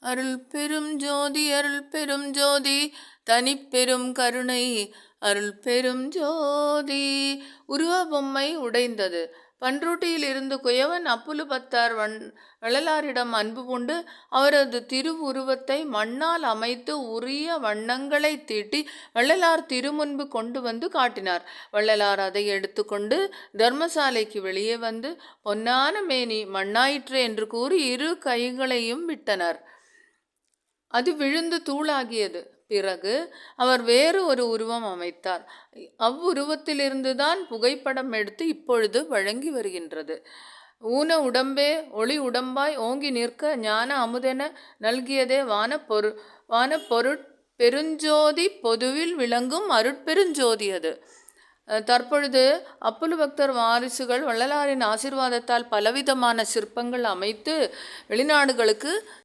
அருள் பெரும் ஜோதி அருள் பெரும் ஜோதி தனிப்பெரும் கருணை அருள் பெரும் ஜோதி. உருவ பொம்மை உடைந்தது. பன்ருட்டியில் இருந்து குயவன் அப்புலு பத்தார் வள்ளலாரிடம் அன்பு கொண்டு அவரது திருவுருவத்தை மண்ணால் அமைத்து உரிய வண்ணங்களை தீட்டி வள்ளலார் திருமுன்பு கொண்டு வந்து காட்டினார். வள்ளலார் அதை எடுத்துக்கொண்டு தர்மசாலைக்கு வெளியே வந்து பொன்னான மேனி மண்ணாயிற்று என்று கூறி இரு கைகளையும் விட்டனர். அது விழுந்து தூளாகியது. பிறகு அவர் வேறு ஒரு உருவம் அமைத்தார். அவ்வுருவத்திலிருந்துதான் புகைப்படம் எடுத்து இப்பொழுது வழங்கி வருகின்றது. ஊன உடம்பே ஒளி உடம்பாய் ஓங்கி நிற்க ஞான அமுதென நல்கியதே வான பெருஞ்சோதி பொதுவில் விளங்கும் அருட்பெருஞ்சோதி அது. தற்பொழுது அப்புலு பக்தர் வாரிசுகள் வள்ளலாரின் ஆசீர்வாதத்தால் பலவிதமான சிற்பங்கள் அமைத்து வெளிநாடுகளுக்கு